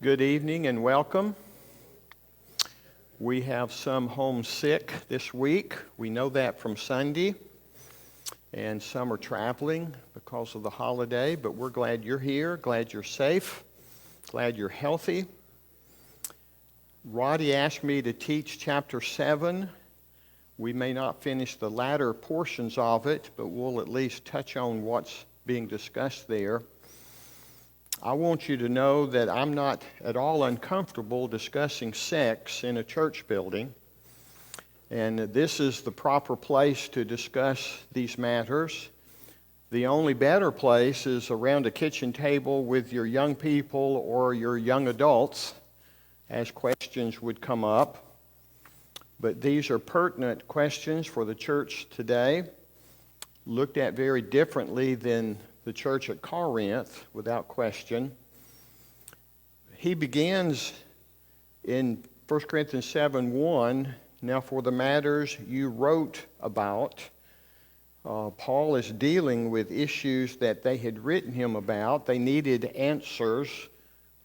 Good evening and welcome. We have some homesick this week. We know that from Sunday. And some are traveling because of the holiday, but we're glad you're here, glad you're safe, glad you're healthy. Roddy asked me to teach chapter 7. We may not finish the latter portions of it, but we'll at least touch on what's being discussed there. I want you to know that I'm not at all uncomfortable discussing sex in a church building. And this is the proper place to discuss these matters. The only better place is around a kitchen table with your young people or your young adults as questions would come up. But these are pertinent questions for the church today, looked at very differently than the church at Corinth, without question. He begins in 1 Corinthians 7:1. Now for the matters you wrote about, Paul is dealing with issues that they had written him about. They needed answers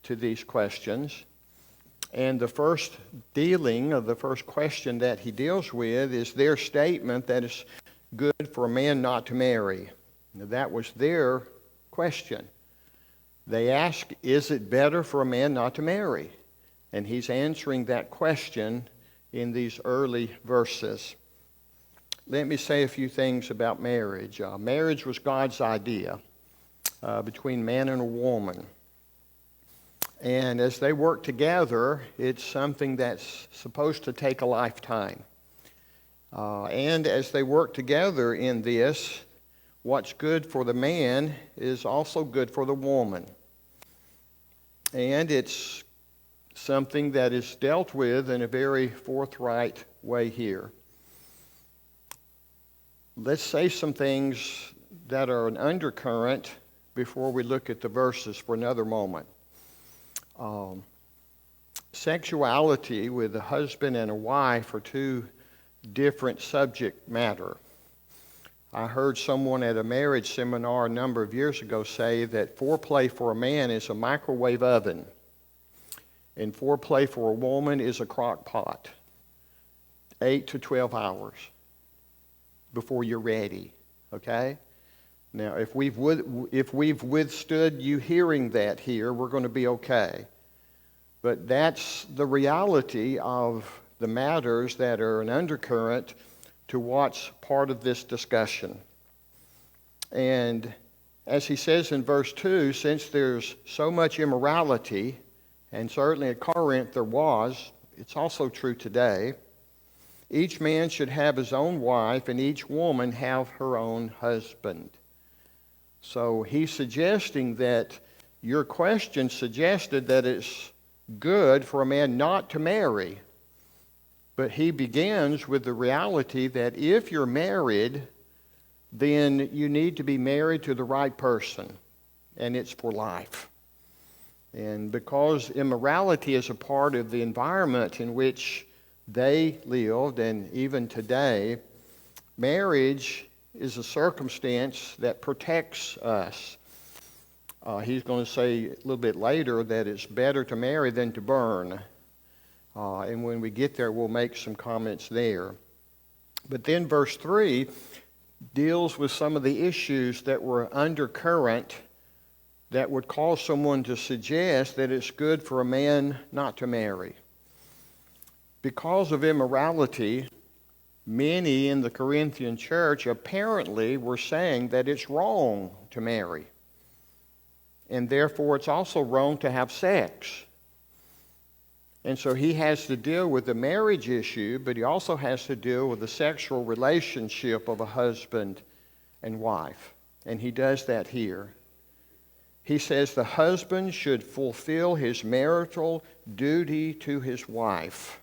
to these questions. And the first question that he deals with is their statement that it's good for a man not to marry. Now, that was their question. They asked, is it better for a man not to marry? And he's answering that question in these early verses. Let me say a few things about marriage. Marriage was God's idea between man and a woman. And as they work together, it's something that's supposed to take a lifetime. And as they work together in this, what's good for the man is also good for the woman. And it's something that is dealt with in a very forthright way here. Let's say some things that are an undercurrent before we look at the verses for another moment. Sexuality with a husband and a wife are two different subject matter. I heard someone at a marriage seminar a number of years ago say that foreplay for a man is a microwave oven, and foreplay for a woman is a crock pot. 8 to 12 hours before you're ready, okay? Now, if we've withstood you hearing that here, we're going to be okay. But that's the reality of the matters that are an undercurrent to what's part of this discussion. And as he says in verse 2, since there's so much immorality, and certainly at Corinth there was, it's also true today, each man should have his own wife and each woman have her own husband. So he's suggesting that your question suggested that it's good for a man not to marry. But he begins with the reality that if you're married, then you need to be married to the right person, and it's for life. And because immorality is a part of the environment in which they lived, and even today, marriage is a circumstance that protects us. He's going to say a little bit later that it's better to marry than to burn. And when we get there, we'll make some comments there. But then verse 3 deals with some of the issues that were undercurrent that would cause someone to suggest that it's good for a man not to marry. Because of immorality, many in the Corinthian church apparently were saying that it's wrong to marry. And therefore, it's also wrong to have sex. And so he has to deal with the marriage issue, but he also has to deal with the sexual relationship of a husband and wife. And he does that here. He says the husband should fulfill his marital duty to his wife.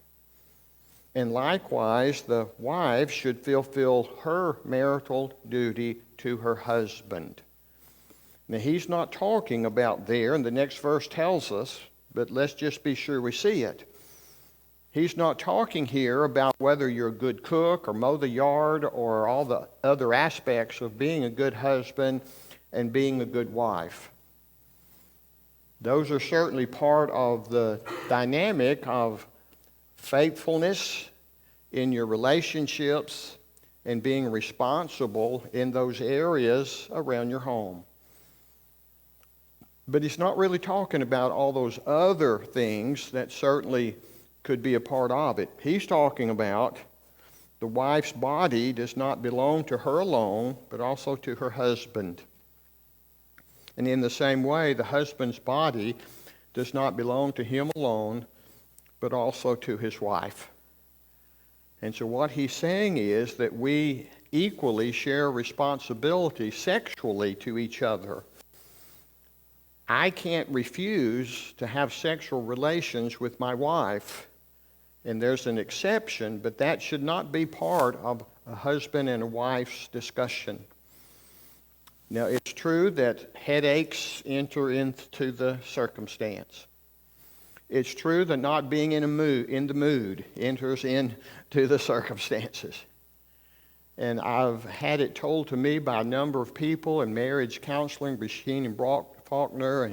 And likewise, the wife should fulfill her marital duty to her husband. Now, he's not talking about there, and the next verse tells us, but let's just be sure we see it. He's not talking here about whether you're a good cook or mow the yard or all the other aspects of being a good husband and being a good wife. Those are certainly part of the dynamic of faithfulness in your relationships and being responsible in those areas around your home. But he's not really talking about all those other things that certainly could be a part of it. He's talking about the wife's body does not belong to her alone, but also to her husband. And in the same way, the husband's body does not belong to him alone, but also to his wife. And so what he's saying is that we equally share responsibility sexually to each other. I can't refuse to have sexual relations with my wife, and there's an exception, but that should not be part of a husband and a wife's discussion. Now, it's true that headaches enter into the circumstance. It's true that not being in the mood enters into the circumstances. And I've had it told to me by a number of people in marriage counseling, Brasheen and Faulkner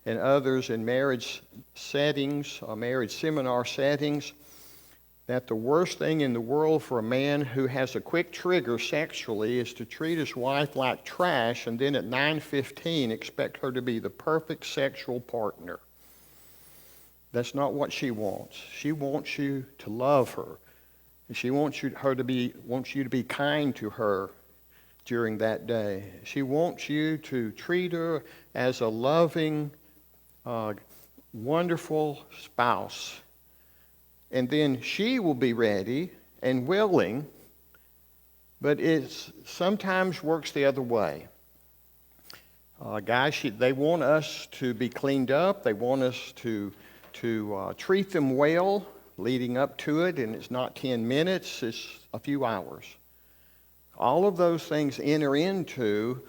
and others in marriage settings, marriage seminar settings, that the worst thing in the world for a man who has a quick trigger sexually is to treat his wife like trash and then at 9:15 expect her to be the perfect sexual partner. That's not what she wants. She wants you to love her. She wants you to be kind to her during that day. She wants you to treat her as a loving, wonderful spouse. And then she will be ready and willing, but it sometimes works the other way. Guys, they want us to be cleaned up. They want us to treat them well leading up to it, and it's not 10 minutes, it's a few hours. All of those things enter into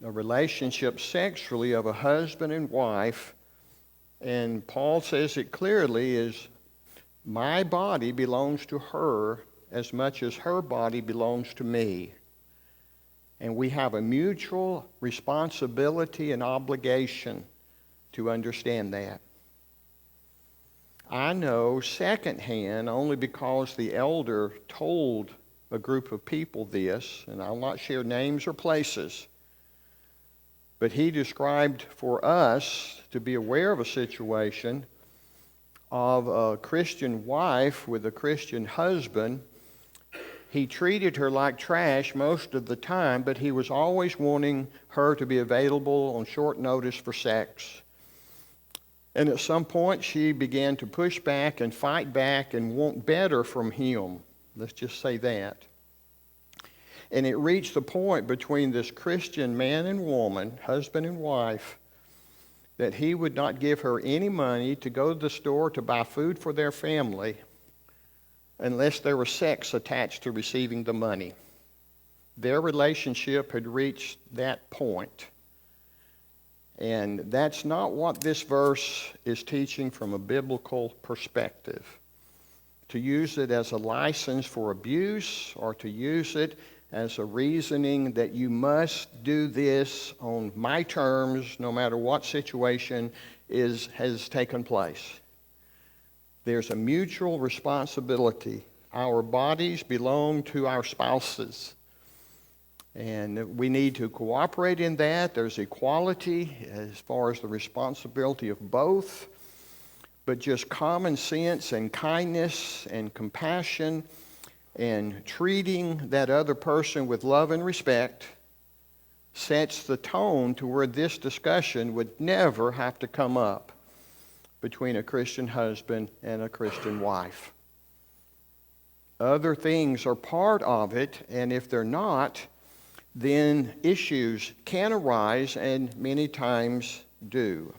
a relationship sexually of a husband and wife, and Paul says it clearly is, my body belongs to her as much as her body belongs to me. And we have a mutual responsibility and obligation to understand that. I know secondhand only because the elder told a group of people this, and I'll not share names or places, but he described for us to be aware of a situation of a Christian wife with a Christian husband. He treated her like trash most of the time, but he was always wanting her to be available on short notice for sex. And at some point, she began to push back and fight back and want better from him. Let's just say that. And it reached the point between this Christian man and woman, husband and wife, that he would not give her any money to go to the store to buy food for their family unless there was sex attached to receiving the money. Their relationship had reached that point. And that's not what this verse is teaching from a biblical perspective. To use it as a license for abuse or to use it as a reasoning that you must do this on my terms no matter what situation has taken place. There's a mutual responsibility. Our bodies belong to our spouses. And we need to cooperate in that. There's equality as far as the responsibility of both. But just common sense and kindness and compassion and treating that other person with love and respect sets the tone to where this discussion would never have to come up between a Christian husband and a Christian wife. Other things are part of it, and if they're not, then issues can arise, and many times do.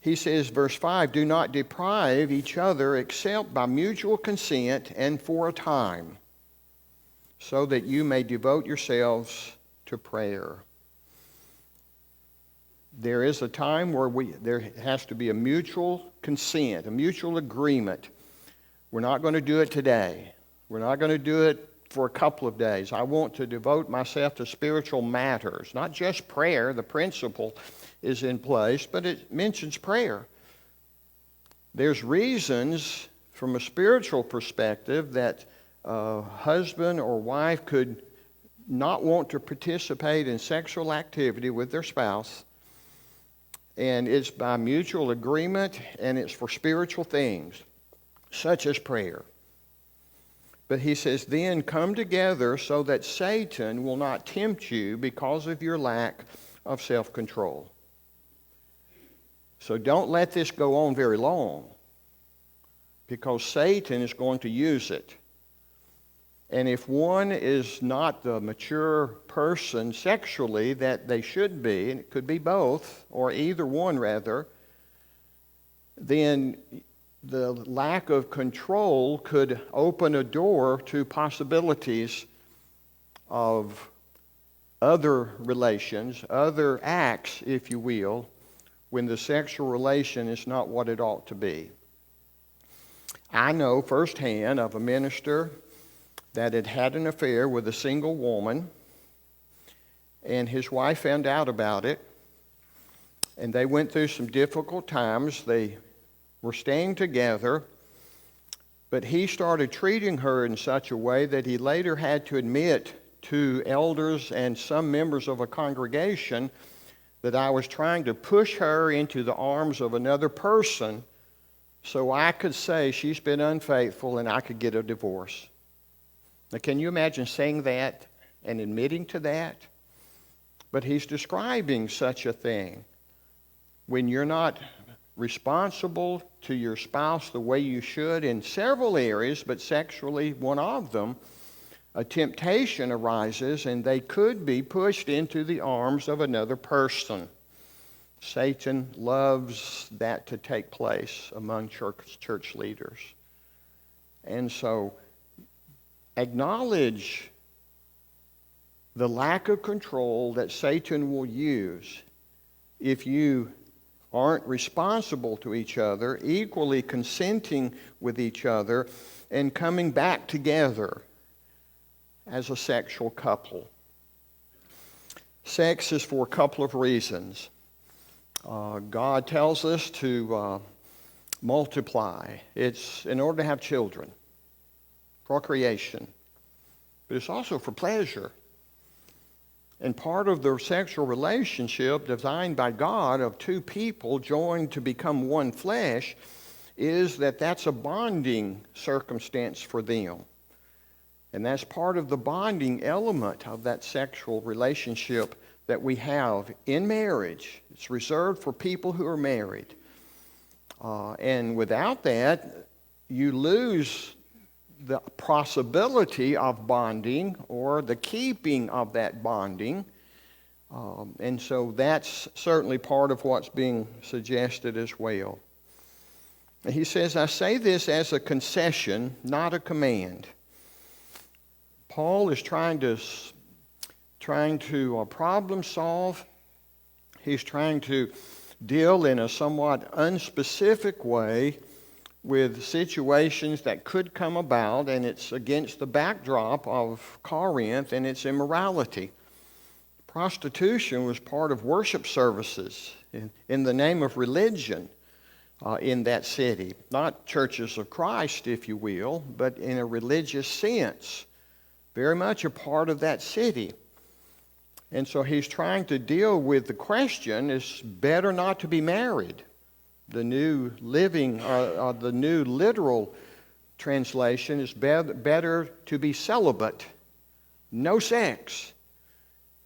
He says, verse 5, do not deprive each other except by mutual consent and for a time, so that you may devote yourselves to prayer. There is a time where there has to be a mutual consent, a mutual agreement. We're not going to do it today. We're not going to do it for a couple of days. I want to devote myself to spiritual matters, not just prayer. The principle is in place, but it mentions prayer. There's reasons from a spiritual perspective that a husband or wife could not want to participate in sexual activity with their spouse, and it's by mutual agreement, and it's for spiritual things, such as prayer. But he says, then come together so that Satan will not tempt you because of your lack of self-control. So don't let this go on very long, because Satan is going to use it. And if one is not the mature person sexually that they should be, and it could be both, or either one rather, then the lack of control could open a door to possibilities of other relations, other acts, if you will, when the sexual relation is not what it ought to be. I know firsthand of a minister that had had an affair with a single woman, and his wife found out about it, and they went through some difficult times. They were staying together, but he started treating her in such a way that he later had to admit to elders and some members of a congregation that I was trying to push her into the arms of another person so I could say she's been unfaithful and I could get a divorce. Now, can you imagine saying that and admitting to that? But he's describing such a thing. When you're not responsible to your spouse the way you should in several areas, but sexually one of them, a temptation arises and they could be pushed into the arms of another person. Satan loves that to take place among church leaders. And so acknowledge the lack of control that Satan will use if you aren't responsible to each other, equally consenting with each other, and coming back together as a sexual couple. Sex is for a couple of reasons. God tells us to multiply. It's in order to have children, procreation, but it's also for pleasure. And part of the sexual relationship designed by God of two people joined to become one flesh is that that's a bonding circumstance for them. And that's part of the bonding element of that sexual relationship that we have in marriage. It's reserved for people who are married. And without that, you lose the possibility of bonding or the keeping of that bonding. And so that's certainly part of what's being suggested as well. And he says, I say this as a concession, not a command. Paul is trying to problem solve. He's trying to deal in a somewhat unspecific way with situations that could come about, and it's against the backdrop of Corinth and its immorality. Prostitution was part of worship services in the name of religion in that city. Not churches of Christ, if you will, but in a religious sense. Very much a part of that city. And so he's trying to deal with the question, it's better not to be married. The New Living, the New Literal translation is better to be celibate, no sex.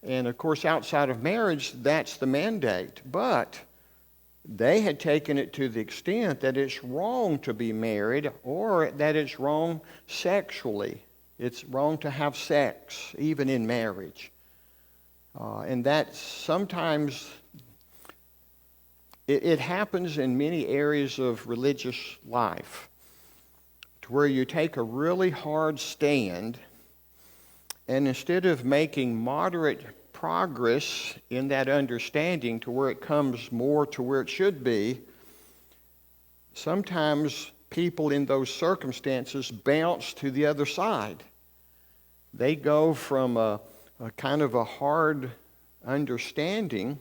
And of course, outside of marriage, that's the mandate. But they had taken it to the extent that it's wrong to be married or that it's wrong sexually. It's wrong to have sex, even in marriage. And that sometimes it happens in many areas of religious life, to where you take a really hard stand, and instead of making moderate progress in that understanding to where it comes more to where it should be, sometimes people in those circumstances bounce to the other side. They go from a kind of a hard understanding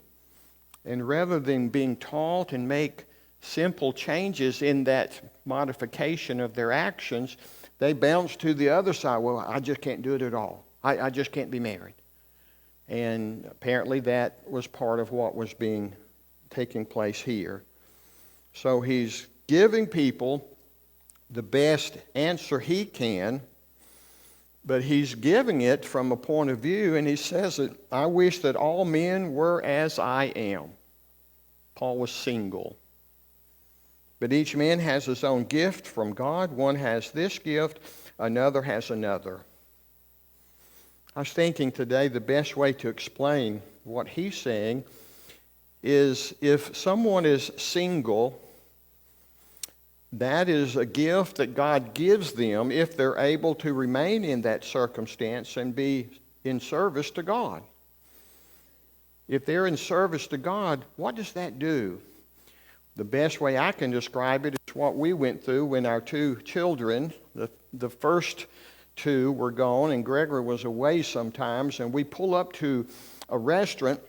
And rather than being taught and make simple changes in that modification of their actions, they bounce to the other side. Well, I just can't do it at all. I just can't be married. And apparently that was part of what was taking place here. So he's giving people the best answer he can, but he's giving it from a point of view, and he says that I wish that all men were as I am. Paul was single. But each man has his own gift from God. One has this gift, another has another. I was thinking today the best way to explain what he's saying is if someone is single, that is a gift that God gives them if they're able to remain in that circumstance and be in service to God. If they're in service to God, what does that do? The best way I can describe it is what we went through when our two children, the first two were gone and Gregory was away sometimes, and we pull up to a restaurant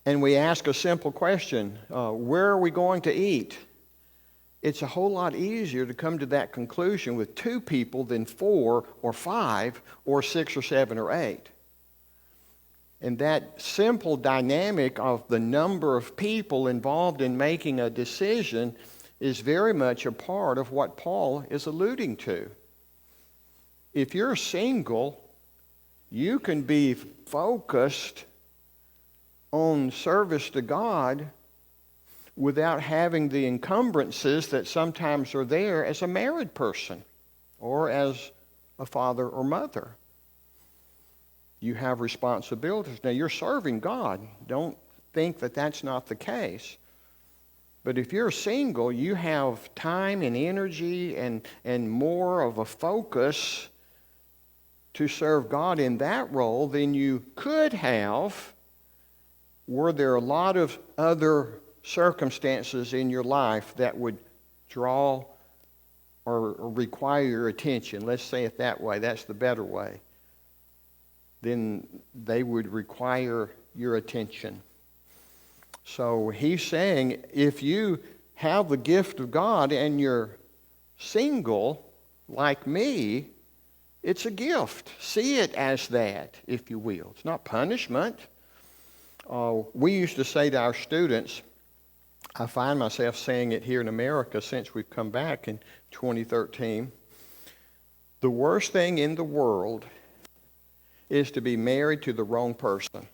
and we ask a simple question, where are we going to eat? It's a whole lot easier to come to that conclusion with two people than 4 or 5 or 6 or 7 or 8. And that simple dynamic of the number of people involved in making a decision is very much a part of what Paul is alluding to. If you're single, you can be focused on service to God without having the encumbrances that sometimes are there as a married person or as a father or mother. You have responsibilities. Now, you're serving God. Don't think that that's not the case. But if you're single, you have time and energy and more of a focus to serve God in that role than you could have were there a lot of other circumstances in your life that would draw or require your attention. Let's say it that way. That's the better way. Then they would require your attention. So he's saying if you have the gift of God and you're single, like me, it's a gift. See it as that, if you will. It's not punishment. We used to say to our students, I find myself saying it here in America since we've come back in 2013, the worst thing in the world is to be married to the wrong person.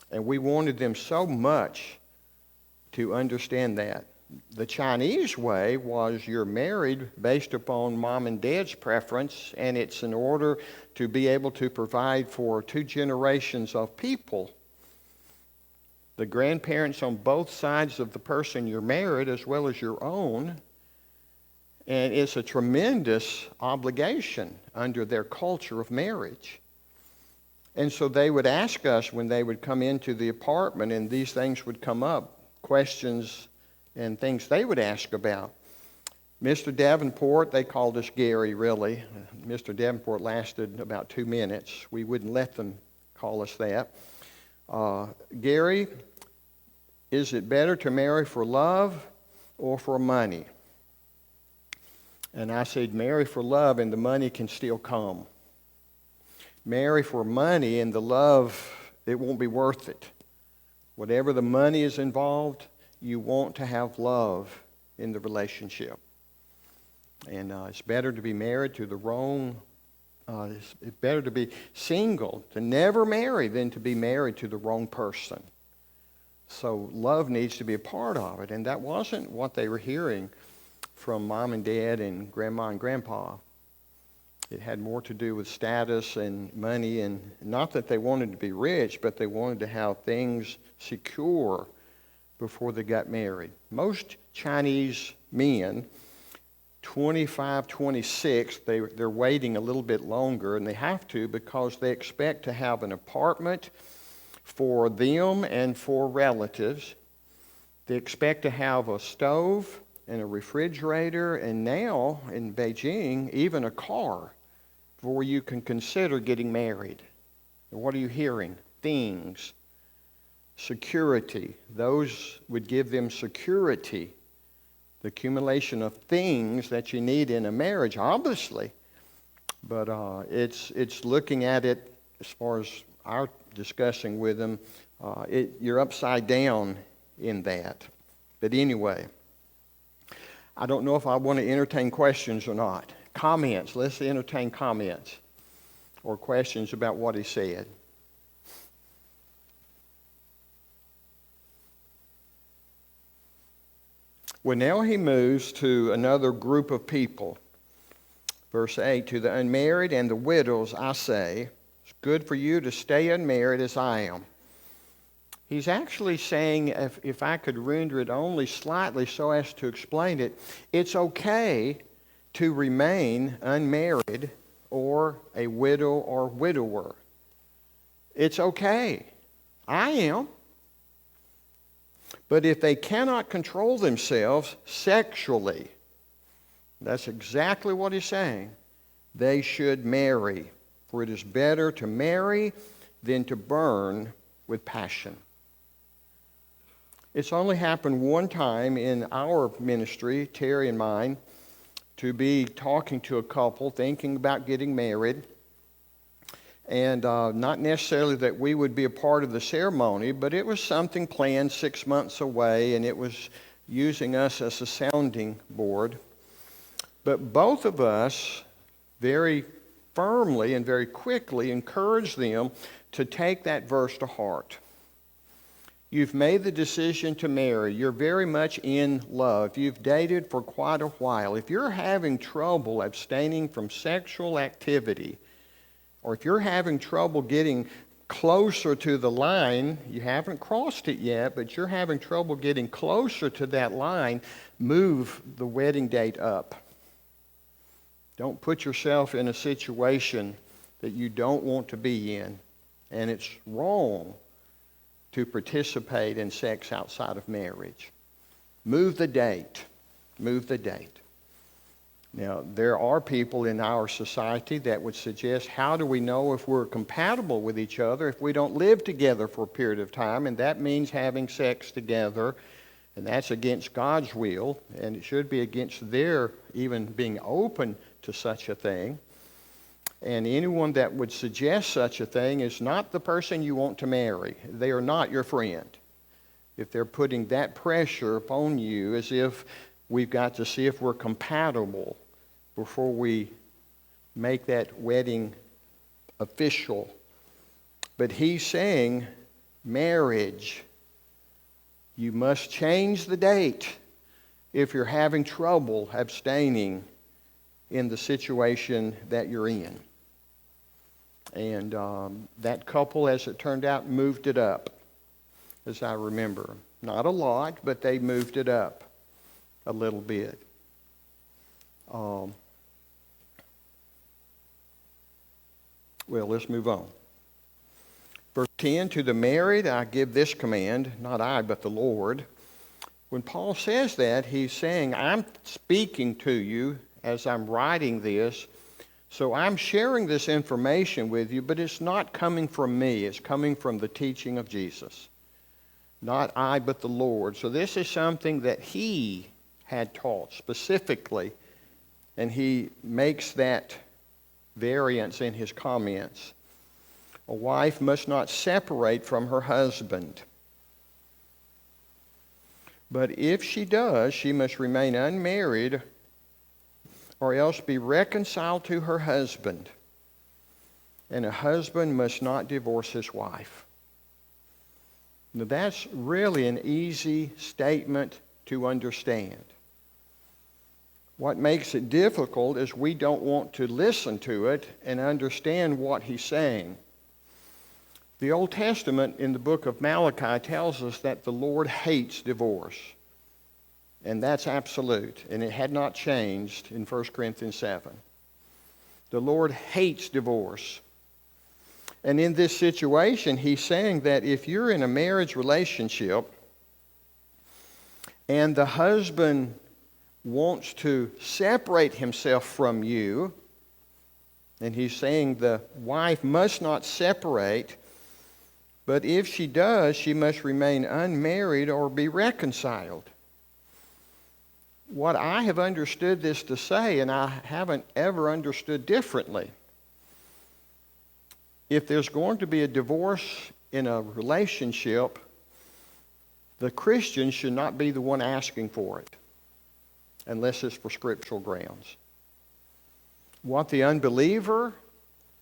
And we wanted them so much to understand that. The Chinese way was you're married based upon mom and dad's preference, and it's in order to be able to provide for 2 generations of people. The grandparents on both sides of the person you're married as well as your own. And it's a tremendous obligation under their culture of marriage. And so they would ask us when they would come into the apartment and these things would come up, questions and things they would ask about. Mr. Davenport, they called us Gary, really. Mr. Davenport lasted about 2 minutes. We wouldn't let them call us that. Gary, is it better to marry for love or for money? And I said, marry for love and the money can still come. Marry for money and the love, it won't be worth it. Whatever the money is involved, you want to have love in the relationship. And it's better to be married to the wrong, it's better to be single, to never marry, than to be married to the wrong person. So love needs to be a part of it. And that wasn't what they were hearing from mom and dad and grandma and grandpa. It had more to do with status and money, and not that they wanted to be rich, but they wanted to have things secure before they got married. Most Chinese men, 25, 26, they're waiting a little bit longer, and they have to because they expect to have an apartment for them and for relatives. They expect to have a stove and a refrigerator, and now in Beijing, even a car before you can consider getting married. And what are you hearing? Things. security. Those would give them security, the accumulation of things that you need in a marriage, obviously. But it's looking at it as far as our discussing with them. You're upside down in that. But anyway, I don't know if I want to entertain questions or not. Comments. Let's entertain comments or questions about what he said. Well, now he moves to another group of people. Verse 8, to the unmarried and the widows, I say, it's good for you to stay unmarried as I am. He's actually saying, if I could render it only slightly so as to explain it, it's okay to remain unmarried or a widow or widower. It's okay. I am. But if they cannot control themselves sexually, that's exactly what he's saying, they should marry. For it is better to marry than to burn with passion. It's only happened one time in our ministry, Terry and mine, to be talking to a couple thinking about getting married. And not necessarily that we would be a part of the ceremony, but it was something planned 6 months away, and it was using us as a sounding board. But both of us very firmly and very quickly encouraged them to take that verse to heart. You've made the decision to marry. You're very much in love. You've dated for quite a while. If you're having trouble abstaining from sexual activity, or if you're having trouble getting closer to the line, you haven't crossed it yet, but you're having trouble getting closer to that line, move the wedding date up. Don't put yourself in a situation that you don't want to be in. And it's wrong to participate in sex outside of marriage. Move the date. Move the date. Now, there are people in our society that would suggest, how do we know if we're compatible with each other if we don't live together for a period of time? And that means having sex together, and that's against God's will, and it should be against their even being open to such a thing. And anyone that would suggest such a thing is not the person you want to marry. They are not your friend. If they're putting that pressure upon you as if we've got to see if we're compatible before we make that wedding official. But he's saying, marriage, you must change the date if you're having trouble abstaining in the situation that you're in. And that couple, as it turned out, moved it up, as I remember. Not a lot, but they moved it up a little bit. Well, let's move on. Verse 10, to the married I give this command, not I, but the Lord. When Paul says that, he's saying, I'm speaking to you as I'm writing this, so I'm sharing this information with you, but it's not coming from me. It's coming from the teaching of Jesus. Not I, but the Lord. So this is something that he had taught specifically, and he makes that variance in his comments. A wife must not separate from her husband. But if she does, she must remain unmarried or else be reconciled to her husband. And a husband must not divorce his wife. Now that's really an easy statement to understand. What makes it difficult is we don't want to listen to it and understand what he's saying. The Old Testament in the book of Malachi tells us that the Lord hates divorce. And that's absolute. And it had not changed in 1 Corinthians 7. The Lord hates divorce. And in this situation, he's saying that if you're in a marriage relationship and the husband wants to separate himself from you, and he's saying the wife must not separate, But if she does, she must remain unmarried or be reconciled. What I have understood this to say, and I haven't ever understood differently, if there's going to be a divorce in a relationship, the Christian should not be the one asking for it, unless it's for scriptural grounds. What the unbeliever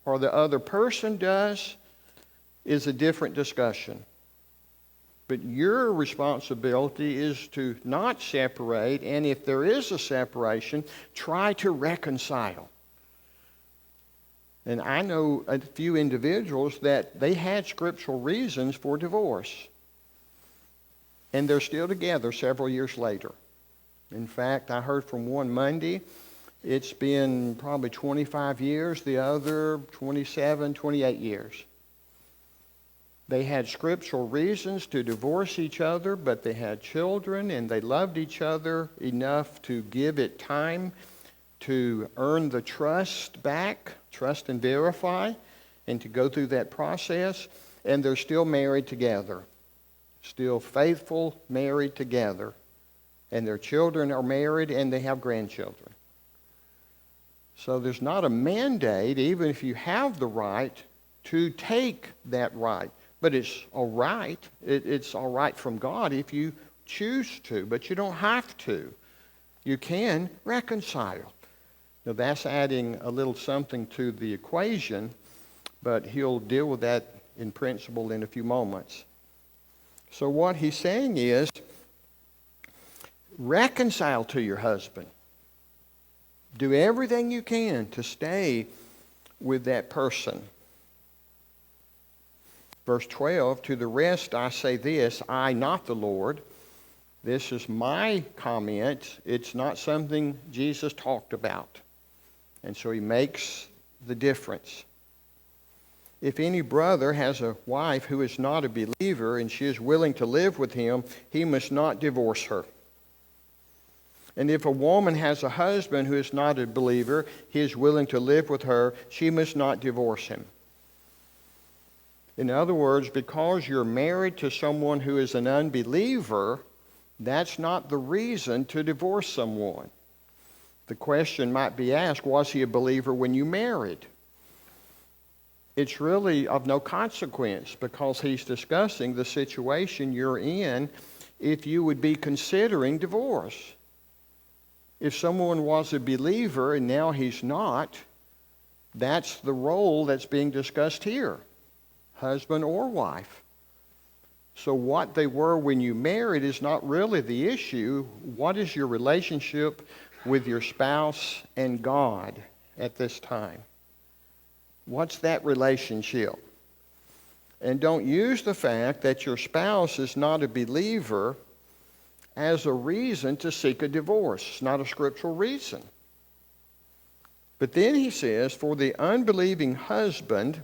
or the other person does is a different discussion. But your responsibility is to not separate, and if there is a separation, try to reconcile. And I know a few individuals that they had scriptural reasons for divorce, and they're still together several years later. In fact, I heard from one Monday, it's been probably 25 years, the other 27, 28 years. They had scriptural reasons to divorce each other, but they had children and they loved each other enough to give it time to earn the trust back, trust and verify, and to go through that process. And they're still married together, still faithful, married together. And their children are married and they have grandchildren. So there's not a mandate, even if you have the right, to take that right. But it's all right. It's all right from God if you choose to, but you don't have to. You can reconcile. Now that's adding a little something to the equation, but he'll deal with that in principle in a few moments. So what he's saying is, reconcile to your husband. Do everything you can to stay with that person. Verse 12, to the rest I say this, I, not the Lord. This is my comment. It's not something Jesus talked about. And so he makes the difference. If any brother has a wife who is not a believer and she is willing to live with him, he must not divorce her. And if a woman has a husband who is not a believer, he is willing to live with her, she must not divorce him. In other words, because you're married to someone who is an unbeliever, that's not the reason to divorce someone. The question might be asked, was he a believer when you married? It's really of no consequence because he's discussing the situation you're in if you would be considering divorce. If someone was a believer and now he's not, that's the role that's being discussed here, husband or wife. So what they were when you married is not really the issue. What is your relationship with your spouse and God at this time? What's that relationship? And don't use the fact that your spouse is not a believer as a reason to seek a divorce. It's not a scriptural reason. But then he says, for the unbelieving husband,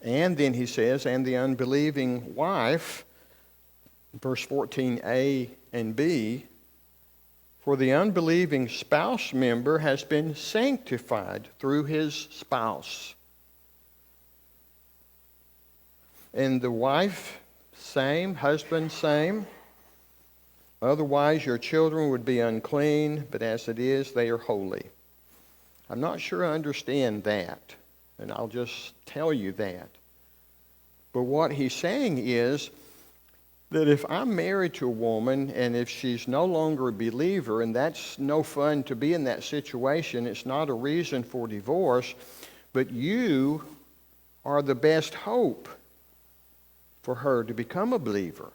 and then he says, and the unbelieving wife, verse 14a and b, for the unbelieving spouse member has been sanctified through his spouse. And the wife, same, husband, same. Otherwise your children would be unclean, but as it is, they are holy. I'm not sure I understand that, and I'll just tell you that. But what he's saying is that if I'm married to a woman and if she's no longer a believer, and that's no fun to be in that situation, it's not a reason for divorce, but you are the best hope for her to become a believer.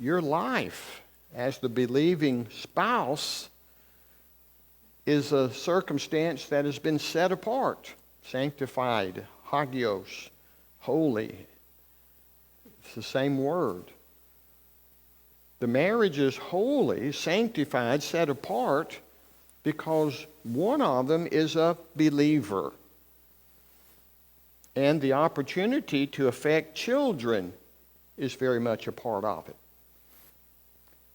Your life as the believing spouse is a circumstance that has been set apart, sanctified, hagios, holy. It's the same word. The marriage is holy, sanctified, set apart because one of them is a believer. And the opportunity to affect children is very much a part of it.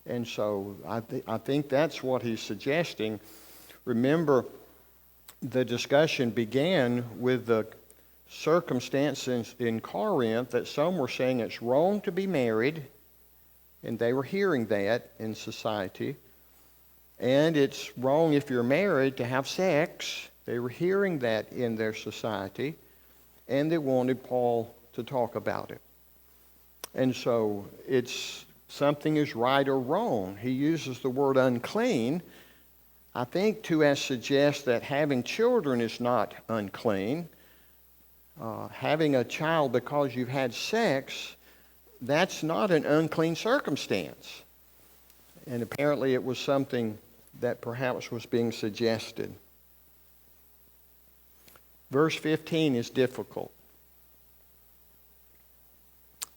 And so I think that's what he's suggesting. Remember, the discussion began with the circumstances in Corinth that some were saying it's wrong to be married, and they were hearing that in society. And it's wrong if you're married to have sex. They were hearing that in their society, and they wanted Paul to talk about it. And so it's something is right or wrong. He uses the word unclean, I think, to suggest that having children is not unclean. Having a child because you've had sex, that's not an unclean circumstance. And apparently it was something that perhaps was being suggested. Verse 15 is difficult.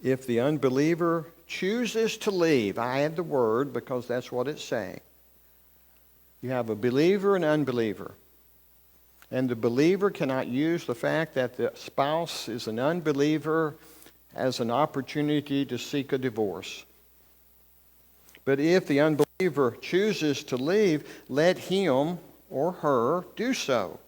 If the unbeliever chooses to leave, I add the word because that's what it's saying. You have a believer and unbeliever. And the believer cannot use the fact that the spouse is an unbeliever as an opportunity to seek a divorce. But if the unbeliever chooses to leave, let him or her do so.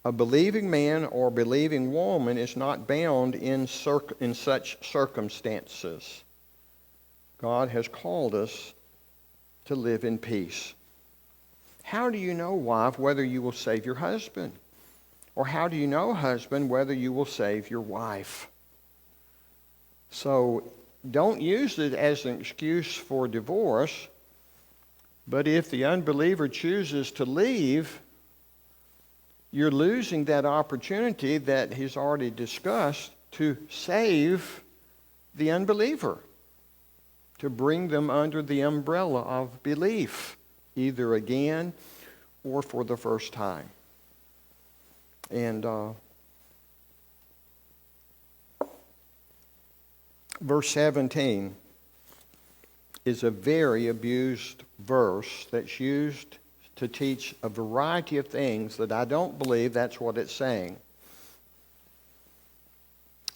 A believing man or believing woman is not bound in such circumstances. God has called us to live in peace. How do you know, wife, whether you will save your husband? Or how do you know, husband, whether you will save your wife? So don't use it as an excuse for divorce. But if the unbeliever chooses to leave, you're losing that opportunity that he's already discussed to save the unbeliever, to bring them under the umbrella of belief, either again or for the first time. And verse 17 is a very abused verse that's used to teach a variety of things that I don't believe that's what it's saying.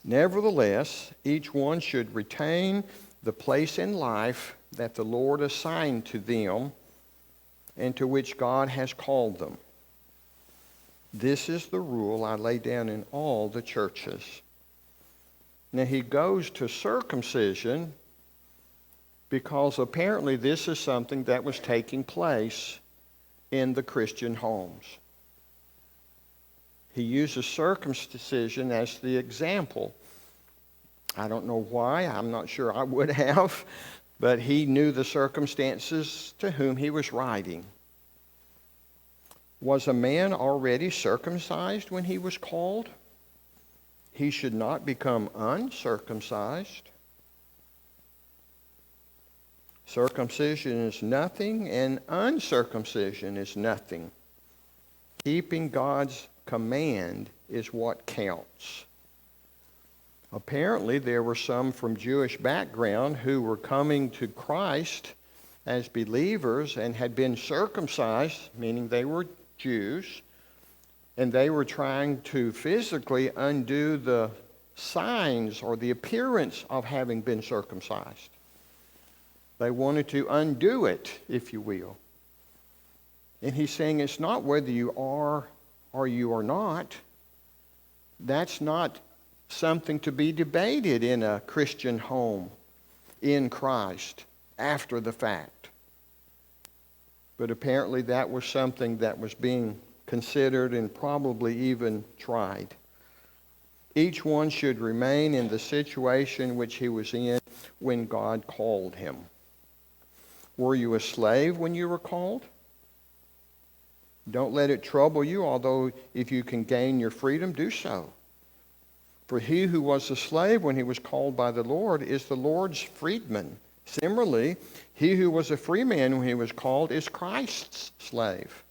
Nevertheless, each one should retain the place in life that the Lord assigned to them and to which God has called them. This is the rule I lay down in all the churches. Now he goes to circumcision because apparently this is something that was taking place in the Christian homes. He uses circumcision as the example. I don't know why. I'm not sure I would have. But he knew the circumstances to whom he was writing. Was a man already circumcised when he was called? He should not become uncircumcised. Circumcision is nothing, and uncircumcision is nothing. Keeping God's command is what counts. Apparently, there were some from Jewish background who were coming to Christ as believers and had been circumcised, meaning they were Jews, and they were trying to physically undo the signs or the appearance of having been circumcised. They wanted to undo it, if you will. And he's saying it's not whether you are or you are not. That's not something to be debated in a Christian home in Christ after the fact. But apparently that was something that was being considered and probably even tried. Each one should remain in the situation which he was in when God called him. Were you a slave when you were called? Don't let it trouble you, although if you can gain your freedom, do so. For he who was a slave when he was called by the Lord is the Lord's freedman. Similarly, he who was a free man when he was called is Christ's slave.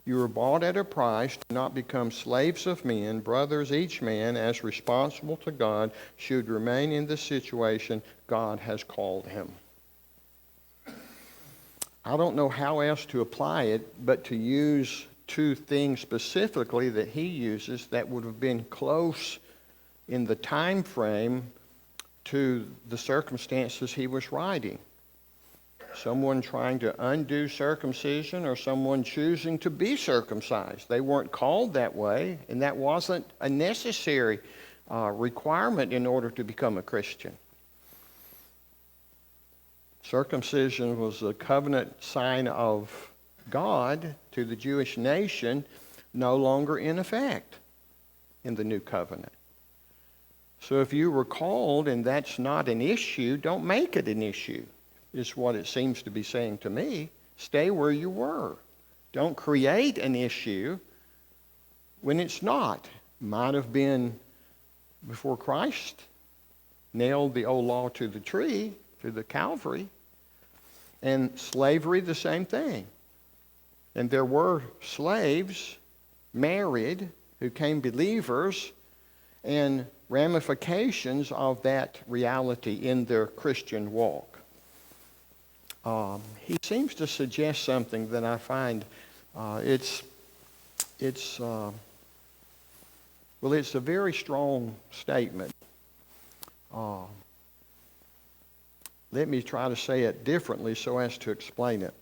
You were bought at a price. Do not become slaves of men. Brothers, each man, as responsible to God, should remain in the situation God has called him. I don't know how else to apply it, but to use two things specifically that he uses that would have been close in the time frame to the circumstances he was writing. someone trying to undo circumcision or someone choosing to be circumcised. They weren't called that way, and that wasn't a necessary requirement in order to become a Christian. Circumcision was a covenant sign of God to the Jewish nation, no longer in effect in the new covenant. So if you were called and that's not an issue, don't make it an issue, is what it seems to be saying to me. Stay where you were. Don't create an issue when it's not. Might have been before Christ nailed the old law to the tree, to the Calvary. And slavery, the same thing. And there were slaves married who became believers, and ramifications of that reality in their Christian walk. He seems to suggest something that I find it's a very strong statement. Let me try to say it differently so as to explain it.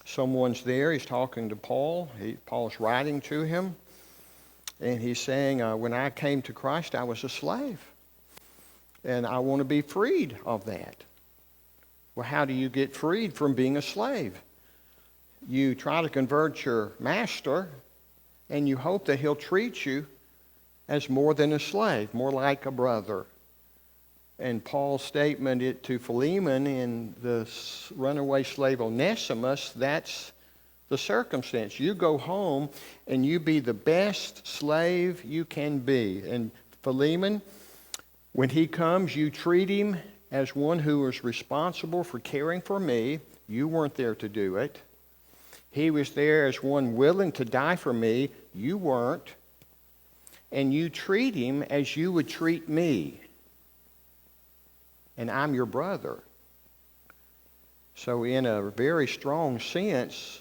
Someone's there, he's talking to Paul. Paul's writing to him, and he's saying, when I came to Christ, I was a slave, and I want to be freed of that. Well, how do you get freed from being a slave? You try to convert your master, and you hope that he'll treat you as more than a slave, more like a brother. And Paul's statement to Philemon in the runaway slave Onesimus, that's the circumstance. You go home and you be the best slave you can be. And Philemon, when he comes, you treat him as one who is responsible for caring for me. You weren't there to do it. He was there as one willing to die for me. You weren't. And you treat him as you would treat me. And I'm your brother. So in a very strong sense,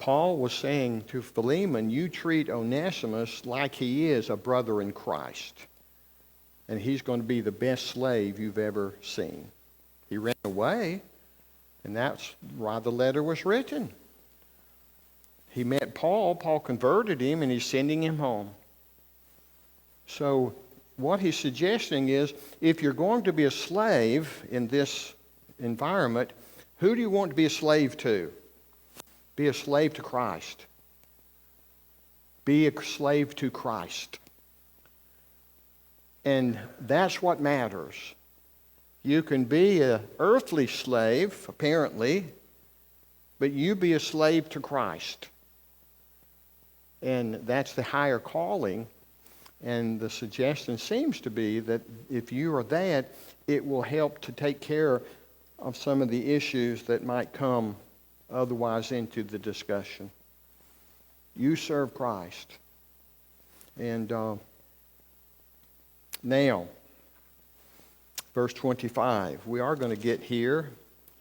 Paul was saying to Philemon, you treat Onesimus like he is a brother in Christ. And he's going to be the best slave you've ever seen. He ran away, and that's why the letter was written. He met Paul, Paul converted him, and he's sending him home. So what he's suggesting is, if you're going to be a slave in this environment, who do you want to be a slave to? Be a slave to Christ. Be a slave to Christ. And that's what matters. You can be an earthly slave, apparently, but you be a slave to Christ. And that's the higher calling. And the suggestion seems to be that if you are that, it will help to take care of some of the issues that might come otherwise into the discussion. You serve Christ. And now, verse 25. We are going to get here.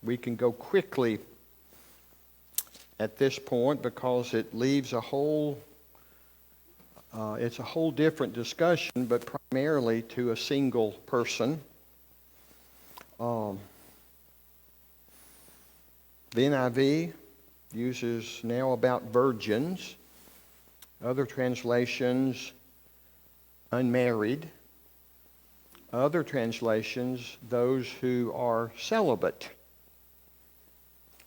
We can go quickly at this point because it leaves it's a whole different discussion, but primarily to a single person. The NIV uses now about virgins. Other translations, unmarried. Other translations, those who are celibate.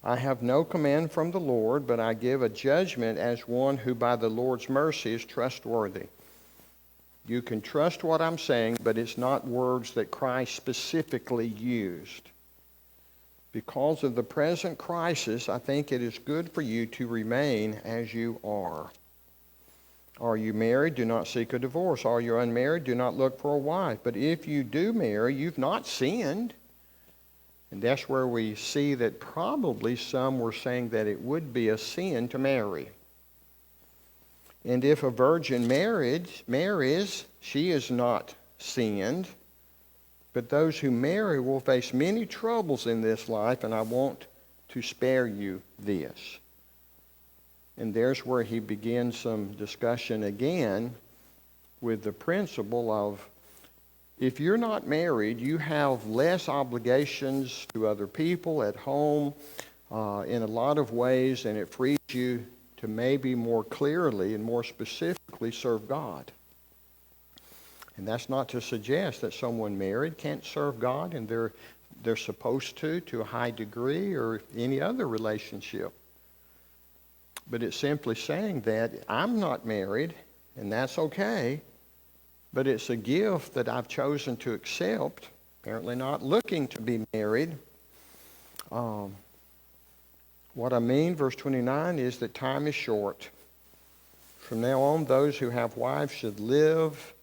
I have no command from the Lord, but I give a judgment as one who by the Lord's mercy is trustworthy. You can trust what I'm saying, but it's not words that Christ specifically used. Because of the present crisis, I think it is good for you to remain as you are. Are you married? Do not seek a divorce. Are you unmarried? Do not look for a wife. But if you do marry, you've not sinned. And that's where we see that probably some were saying that it would be a sin to marry. And if a virgin marries, she is not sinned. But those who marry will face many troubles in this life, and I want to spare you this. And there's where he begins some discussion again with the principle of If you're not married, you have less obligations to other people at home in a lot of ways, and it frees you to maybe more clearly and more specifically serve God. And that's not to suggest that someone married can't serve God, and they're supposed to a high degree, or any other relationship. But it's simply saying that I'm not married, and that's okay, but it's a gift that I've chosen to accept, apparently not looking to be married. What I mean, verse 29, is that time is short. From now on, those who have wives should live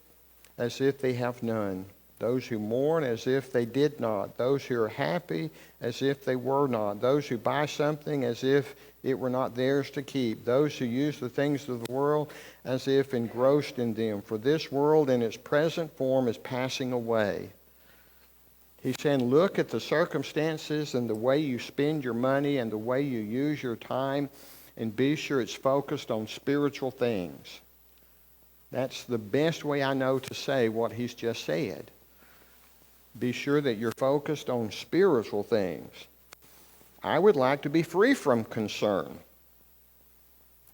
as if they have none. Those who mourn as if they did not. Those who are happy as if they were not. Those who buy something as if it were not theirs to keep. Those who use the things of the world as if engrossed in them. For this world in its present form is passing away. He's saying, look at the circumstances and the way you spend your money and the way you use your time, and be sure it's focused on spiritual things. That's the best way I know to say what he's just said. Be sure that you're focused on spiritual things. I would like to be free from concern.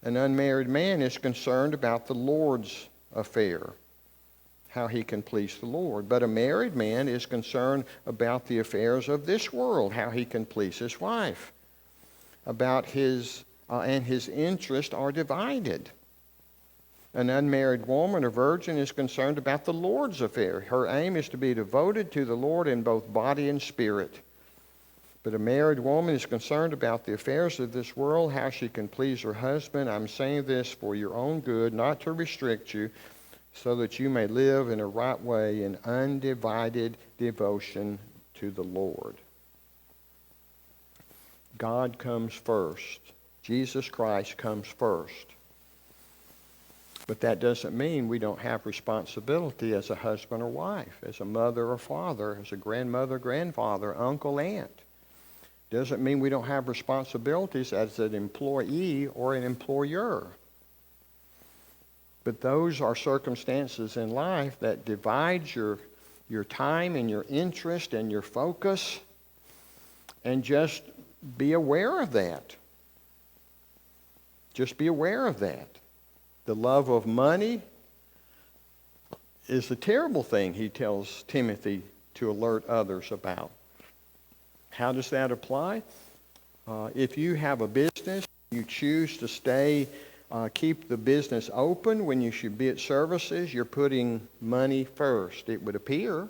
An unmarried man is concerned about the Lord's affair, how he can please the Lord. But a married man is concerned about the affairs of this world, how he can please his wife. About his interests are divided. An unmarried woman, a virgin, is concerned about the Lord's affair. Her aim is to be devoted to the Lord in both body and spirit. But a married woman is concerned about the affairs of this world, how she can please her husband. I'm saying this for your own good, not to restrict you, so that you may live in a right way in undivided devotion to the Lord. God comes first. Jesus Christ comes first. But that doesn't mean we don't have responsibility as a husband or wife, as a mother or father, as a grandmother, grandfather, uncle, aunt. Doesn't mean we don't have responsibilities as an employee or an employer. But those are circumstances in life that divide your time and your interest and your focus, and just be aware of that. Just be aware of that. The love of money is a terrible thing, he tells Timothy to alert others about. How does that apply? If you have a business, you choose to keep the business open when you should be at services, you're putting money first, it would appear.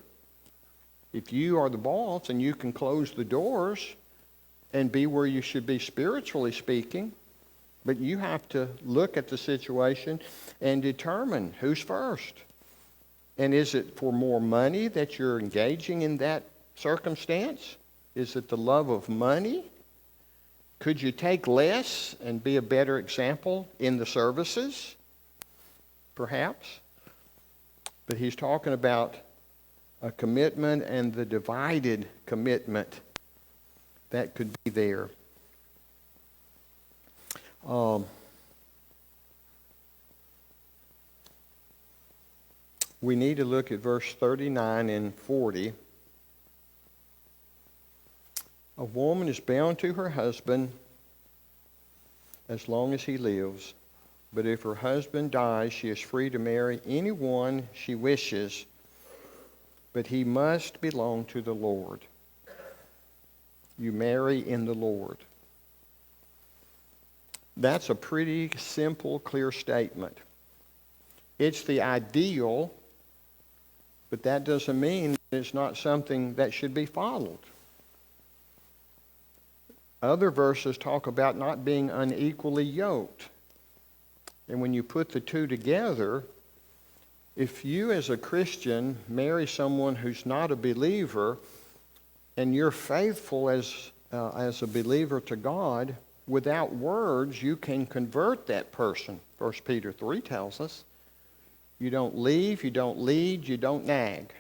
If you are the boss and you can close the doors and be where you should be spiritually speaking, but you have to look at the situation and determine who's first. And is it for more money that you're engaging in that circumstance? Is it the love of money? Could you take less and be a better example in the services? Perhaps. But he's talking about a commitment and the divided commitment that could be there. We need to look at verse 39 and 40. A woman is bound to her husband as long as he lives. But if her husband dies, she is free to marry anyone she wishes, but he must belong to the Lord. You marry in the Lord. That's a pretty simple, clear statement. It's the ideal, but that doesn't mean it's not something that should be followed. Other verses talk about not being unequally yoked. And when you put the two together, if you as a Christian marry someone who's not a believer, and you're faithful as a believer to God, without words, you can convert that person. 1 Peter 3 tells us. You don't leave, you don't lead, you don't nag.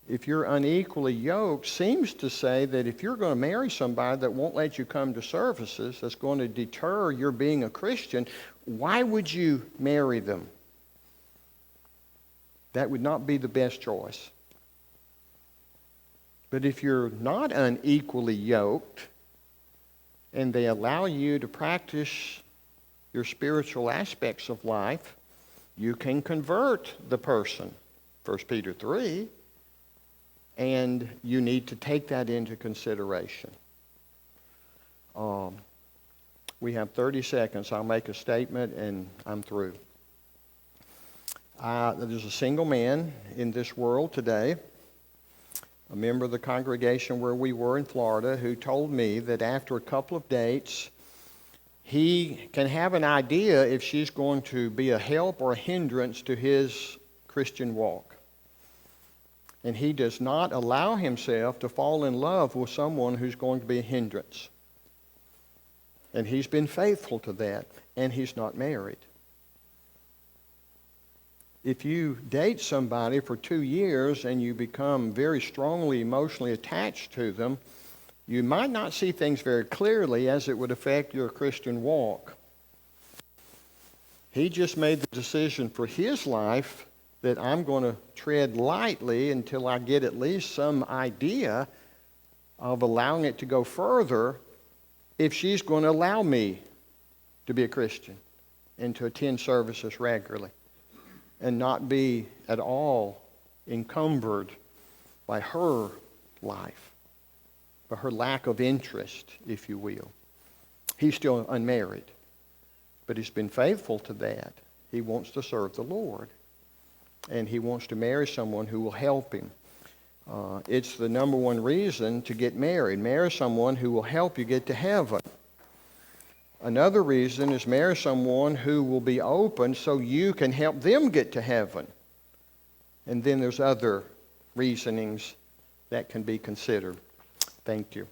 If you're unequally yoked, seems to say that if you're going to marry somebody that won't let you come to services, that's going to deter your being a Christian, why would you marry them? That would not be the best choice. But if you're not unequally yoked, and they allow you to practice your spiritual aspects of life, you can convert the person, 1 Peter 3, and you need to take that into consideration. We have 30 seconds. I'll make a statement and I'm through. There's a single man in this world today, a member of the congregation where we were in Florida, who told me that after a couple of dates, he can have an idea if she's going to be a help or a hindrance to his Christian walk. And he does not allow himself to fall in love with someone who's going to be a hindrance. And he's been faithful to that, and he's not married. If you date somebody for 2 years and you become very strongly emotionally attached to them, you might not see things very clearly as it would affect your Christian walk. He just made the decision for his life that I'm going to tread lightly until I get at least some idea of allowing it to go further if she's going to allow me to be a Christian and to attend services regularly and not be at all encumbered by her life, by her lack of interest, if you will. He's still unmarried, but he's been faithful to that. He wants to serve the Lord, and he wants to marry someone who will help him. It's the number one reason to get married. Marry someone who will help you get to heaven. Another reason is marry someone who will be open so you can help them get to heaven. And then there's other reasonings that can be considered. Thank you.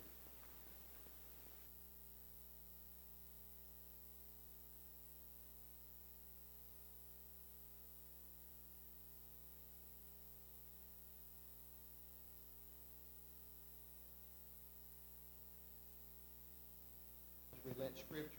We let Scripture